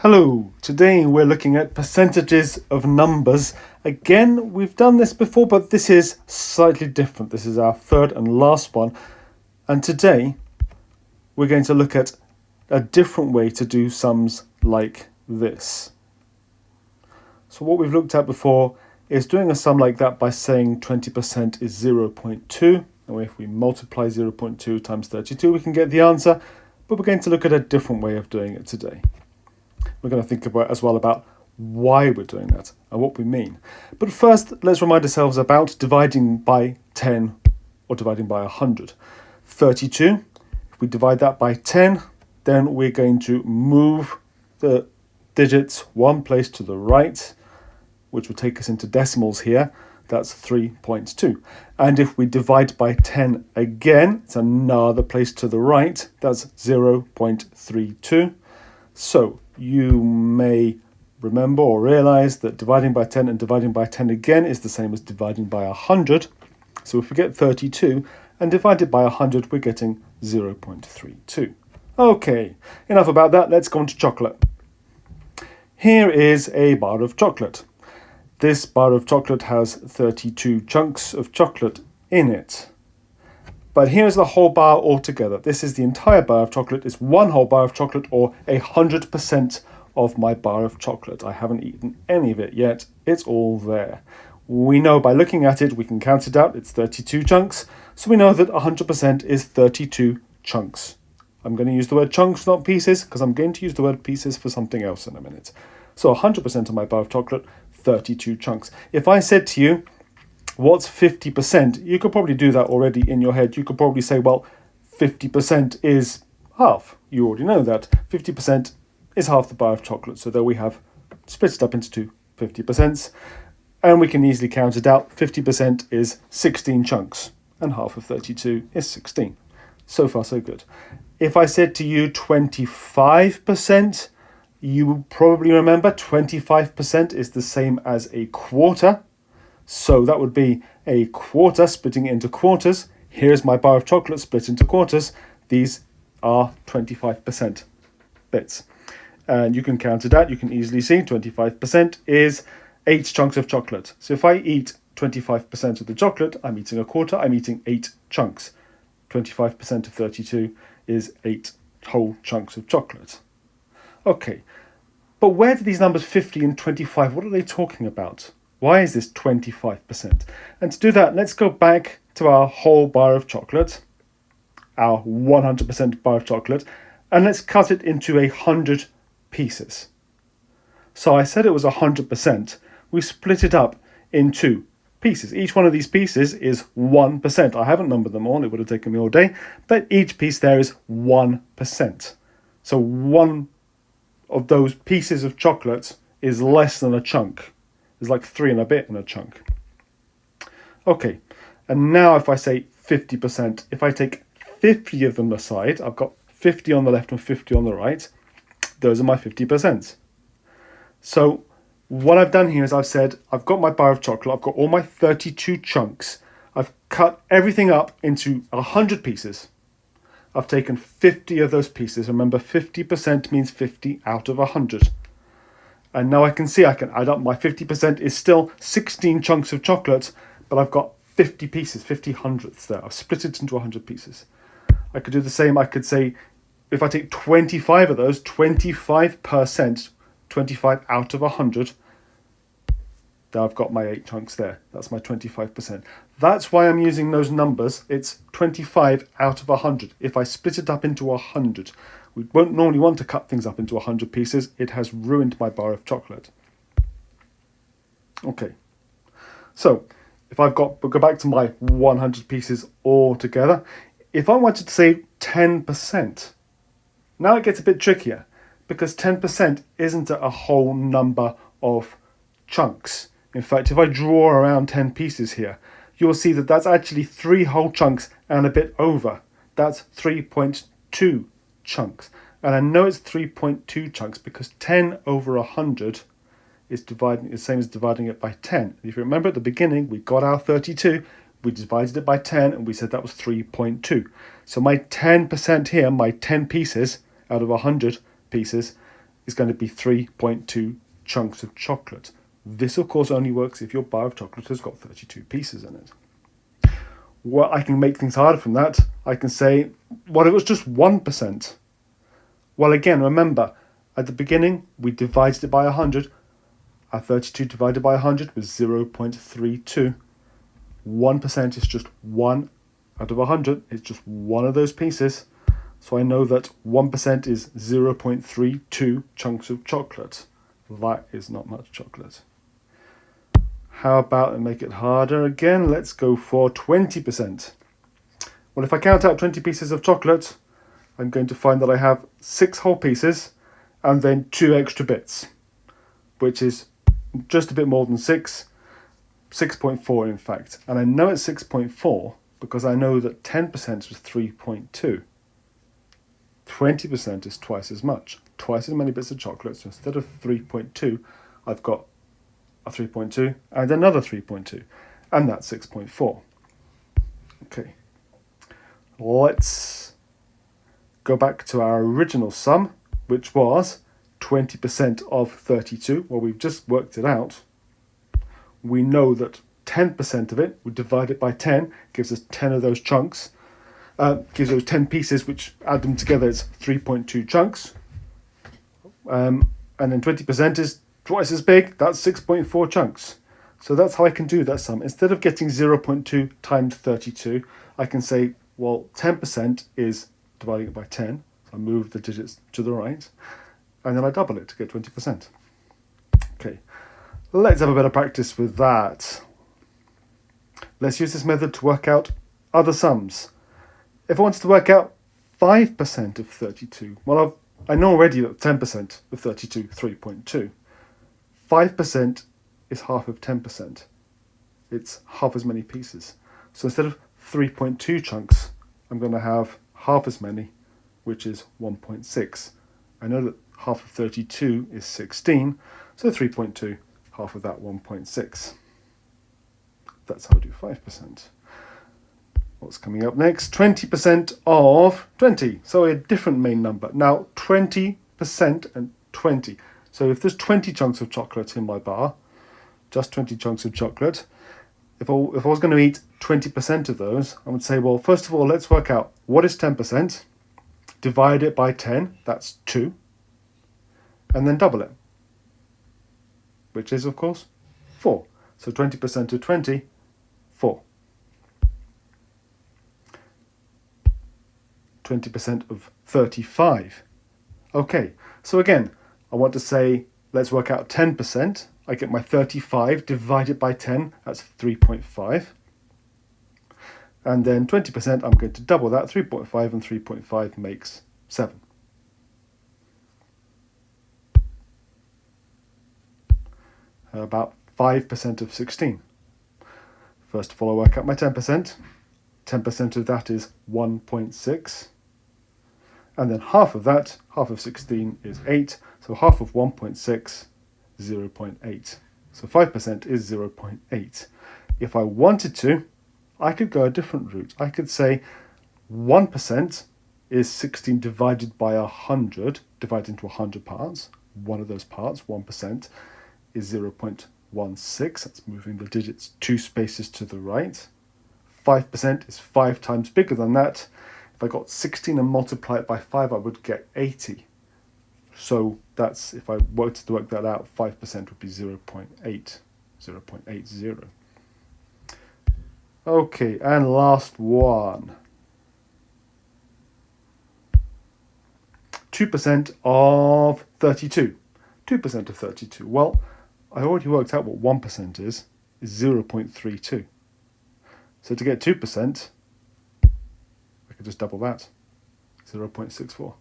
Hello, today we're looking at percentages of numbers. Again, we've done this before, but this is slightly different. This is our third and last one. And today we're going to look at a different way to do sums like this. So what we've looked at before is doing a sum like that by saying 20% is 0.2. And if we multiply 0.2 times 32, we can get the answer. But we're going to look at a different way of doing it today. We're going to think about as well about why we're doing that and what we mean. But first, let's remind ourselves about dividing by 10 or dividing by 100. 32, if we divide that by 10, then we're going to move the digits one place to the right, which will take us into decimals here. That's 3.2. And if we divide by 10 again, it's another place to the right. That's 0.32. So you may remember or realize that dividing by 10 and dividing by 10 again is the same as dividing by 100. So if we get 32 and divide it by 100, we're getting 0.32. Okay, enough about that. Let's go on to chocolate. Here is a bar of chocolate. This bar of chocolate has 32 chunks of chocolate in it. But here's the whole bar altogether. This is the entire bar of chocolate. It's one whole bar of chocolate, or 100% of my bar of chocolate. I haven't eaten any of it yet. It's all there. We know by looking at it, we can count it out. It's 32 chunks. So we know that 100% is 32 chunks. I'm going to use the word chunks, not pieces, because I'm going to use the word pieces for something else in a minute. So 100% of my bar of chocolate, 32 chunks. If I said to you, what's 50%? You could probably do that already in your head. You could probably say, well, 50% is half. You already know that. 50% is half the bar of chocolate. So there we have split it up into two 50%. And we can easily count it out. 50% is 16 chunks. And half of 32 is 16. So far, so good. If I said to you 25%, you will probably remember 25% is the same as a quarter. So that would be a quarter, splitting it into quarters. Here's my bar of chocolate split into quarters. These are 25% bits. And you can count it out. You can easily see 25% is 8 chunks of chocolate. So if I eat 25% of the chocolate, I'm eating a quarter. I'm eating 8 chunks. 25% of 32 is 8 whole chunks of chocolate. Okay, but where do these numbers 50 and 25, what are they talking about? Why is this 25%? And to do that, let's go back to our whole bar of chocolate, our 100% bar of chocolate, and let's cut it into 100 pieces. So I said it was 100%. We split it up into pieces. Each one of these pieces is 1%. I haven't numbered them all, it would have taken me all day, but each piece there is 1%. So one of those pieces of chocolate is less than a chunk. There's like 3 and a bit in a chunk. Okay, and now if I say 50%, if I take 50 of them aside, I've got 50 on the left and 50 on the right, those are my 50%. So what I've done here is I've said, I've got my bar of chocolate, I've got all my 32 chunks, I've cut everything up into 100 pieces. I've taken 50 of those pieces. Remember, 50% means 50 out of 100. And now I can see I can add up. My 50% is still 16 chunks of chocolate, but I've got 50 pieces, 50 hundredths there. I've split it into 100 pieces. I could do the same. I could say, if I take 25 of those, 25%, 25 out of 100, then I've got my 8 chunks there. That's my 25%. That's why I'm using those numbers. It's 25 out of 100. If I split it up into 100, we won't normally want to cut things up into 100 pieces. It has ruined my bar of chocolate. Okay, so if we'll go back to my 100 pieces all together. If I wanted to say 10%, now it gets a bit trickier because 10% isn't a whole number of chunks. In fact, if I draw around 10 pieces here, you'll see that that's actually 3 whole chunks and a bit over. That's 3.2 chunks. And I know it's 3.2 chunks because 10 over 100 is the same as dividing it by 10. If you remember at the beginning, we got our 32, we divided it by 10, and we said that was 3.2. So my 10% here, my 10 pieces out of 100 pieces, is going to be 3.2 chunks of chocolate. This, of course, only works if your bar of chocolate has got 32 pieces in it. Well, I can make things harder from that. I can say, what if it was just 1%? Well, again, remember, at the beginning, we divided it by 100. Our 32 divided by 100 was 0.32. 1% is just 1 out of 100. It's just one of those pieces. So I know that 1% is 0.32 chunks of chocolate. That is not much chocolate. How about and make it harder again? Let's go for 20%. Well, if I count out 20 pieces of chocolate, I'm going to find that I have 6 whole pieces and then 2 extra bits, which is just a bit more than 6, 6.4 in fact. And I know it's 6.4 because I know that 10% was 3.2. 20% is twice as much, twice as many bits of chocolate. So instead of 3.2, I've got a 3.2 and another 3.2, and that's 6.4. Okay, let's go back to our original sum, which was 20% of 32. Well, we've just worked it out. We know that 10% of it, we divide it by 10, gives us 10 of those chunks, gives those 10 pieces, which add them together, it's 3.2 chunks. And then 20% is twice as big, that's 6.4 chunks. So that's how I can do that sum. Instead of getting 0.2 times 32, I can say, well, 10% is dividing it by 10. So I move the digits to the right, and then I double it to get 20%. Okay, let's have a bit of practice with that. Let's use this method to work out other sums. If I wanted to work out 5% of 32, well, I know already that 10% of 32, 3.2. 5% is half of 10%. It's half as many pieces. So instead of 3.2 chunks, I'm going to have half as many, which is 1.6. I know that half of 32 is 16, so 3.2, half of that 1.6. That's how I do 5%. What's coming up next? 20% of 20. So a different main number. Now 20% and 20. So if there's 20 chunks of chocolate in my bar, just 20 chunks of chocolate, if I was going to eat 20% of those, I would say, well, first of all, let's work out what is 10%. Divide it by 10, that's 2. And then double it, which is, of course, 4. So 20% of 20, 4. 20% of 35. Okay, so again, I want to say, let's work out 10%. I get my 35 divided by 10, that's 3.5. And then 20%, I'm going to double that, 3.5 and 3.5 makes 7. How about 5% of 16? First of all, I work out my 10%. 10% of that is 1.6. And then half of that, half of 16 is 8. So half of 1.6, 0.8. So 5% is 0.8. If I wanted to, I could go a different route. I could say 1% is 16 divided by 100, divided into 100 parts. One of those parts, 1%, is 0.16. That's moving the digits 2 spaces to the right. 5% is 5 times bigger than that. If I got 16 and multiply it by 5, I would get 80. So that's, if I were to work that out, 5% would be 0.8, 0.80. Okay, and last one. 2% of 32. 2% of 32. Well, I already worked out what 1% is 0.32. So to get 2%, I could just double that, 0.64.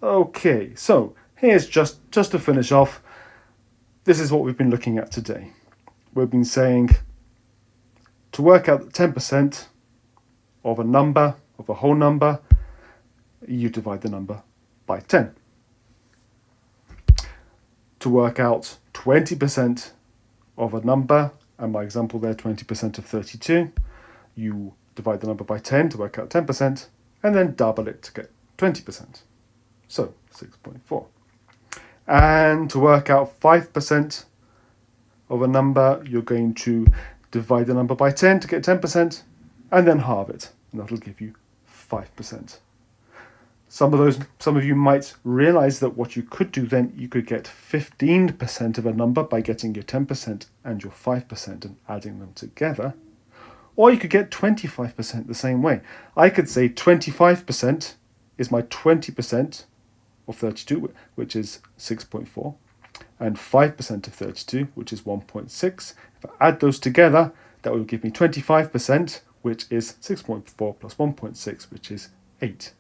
Okay, so here's just to finish off, this is what we've been looking at today. We've been saying to work out 10% of a number, of a whole number, you divide the number by 10. To work out 20% of a number, and my example there, 20% of 32, you divide the number by 10 to work out 10%, and then double it to get 20%. So 6.4. And to work out 5% of a number, you're going to divide the number by 10 to get 10%, and then halve it, and that'll give you 5%. Some of you might realize that what you could do then, you could get 15% of a number by getting your 10% and your 5% and adding them together. Or you could get 25% the same way. I could say 25% is my 20% of 32, which is 6.4, and 5% of 32, which is 1.6. If I add those together, that will give me 25%, which is 6.4 plus 1.6, which is 8.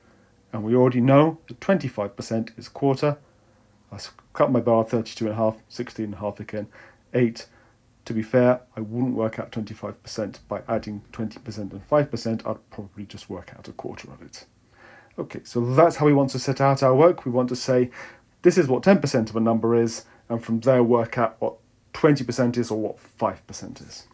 And we already know that 25% is a quarter. I cut my bar 32 and a half, 16 and a half again, 8. To be fair, I wouldn't work out 25% by adding 20% and 5%. I'd probably just work out a quarter of it. Okay, so that's how we want to set out our work. We want to say, this is what 10% of a number is, and from there work out what 20% is or what 5% is.